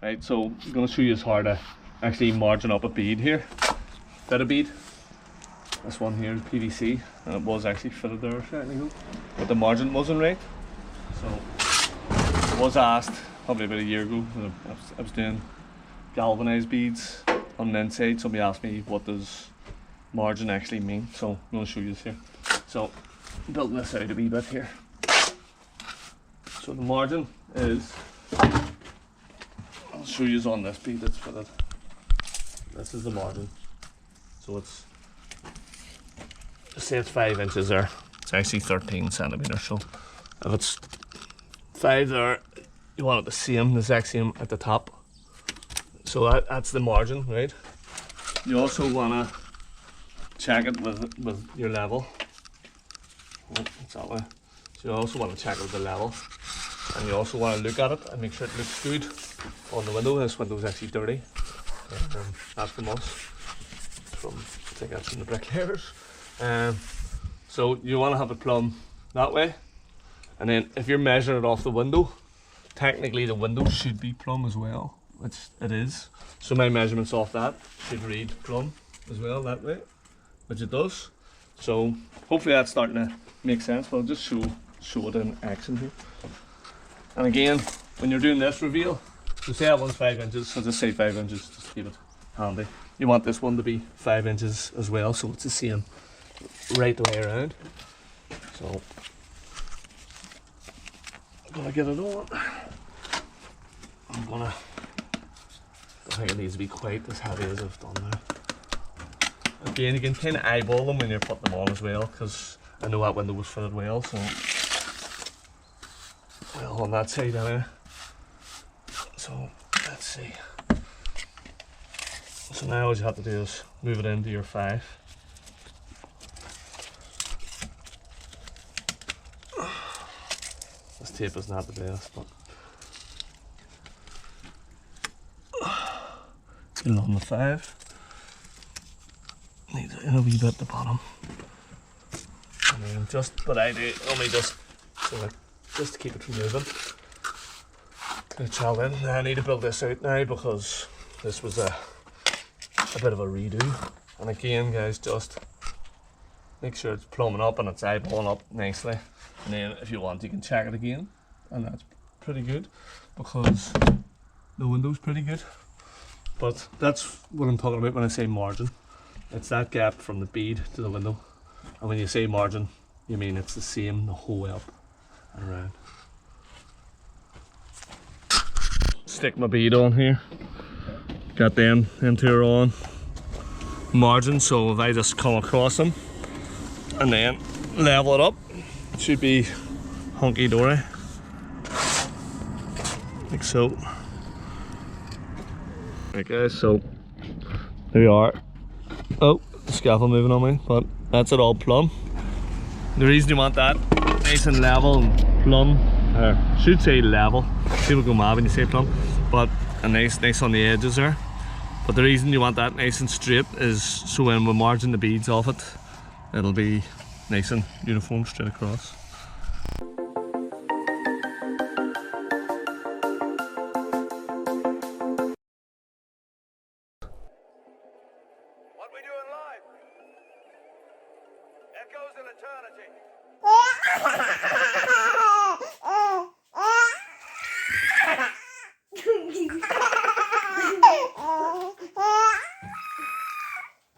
Right, so I'm going to show you how to actually margin up a bead here. Fit a bead. This one here is PVC, and it was actually fitted there a second ago, but the margin wasn't right. So I was asked probably about a year ago when I was doing galvanized beads on the inside. Somebody asked me, what does margin actually mean? So I'm going to show you this here. So I'm building this out a wee bit here. So the margin is, I'll show you on this bead that's fitted. This is the margin. So it's, say it's 5 inches there. It's actually 13 centimeters. So if it's 5 there, you want it the same, the exact same at the top. So that's the margin, right? You also want to check it with your level. Oh, it's that way. So you also want to check it with the level. And you also want to look at it and make sure it looks good on the window. This window is actually dirty. That's from us. I think that's from the bricklayers. So you want to have it plumb that way. And then if you're measuring it off the window, technically the window should be plumb as well, which it is. So my measurements off that should read plumb as well that way, which it does. So hopefully that's starting to make sense, but I'll just show it in action here. And again, when you're doing this reveal, so say that one's 5 inches, so just say 5 inches just to keep it handy. You want this one to be 5 inches as well, so it's the same right the way around. So I'm gonna get it on. I think it needs to be quite as heavy as I've done there. Again, you can kind of eyeball them when you're putting them on as well, because I know that window was fitted well, so well on that side anyway. So let's see. So now all you have to do is move it into your 5. This tape is not the best, but get it on the 5. Needs it in a wee bit at the bottom. And then just what I do, only just to keep it from moving. I need to build this out now because this was a bit of a redo. And again, guys, just make sure it's plumbing up and it's eyeballing up nicely. And then if you want, you can check it again, and that's pretty good because the window's pretty good. But that's what I'm talking about when I say margin. It's that gap from the bead to the window. And when you say margin, you mean it's the same the whole way up and around. Stick my bead on here. Got them into her on margin, so if I just come across them and then level it up, it should be hunky-dory. Like so. Right guys, so there we are. Oh, the scaffold moving on me, but that's it all plumb. The reason you want that nice and level and plumb, should say level, people go mad when you say plumb, but nice on the edges there. But the reason you want that nice and straight is so when we margin the beads off it, it'll be nice and uniform straight across. What we doing live? Echoes in eternity.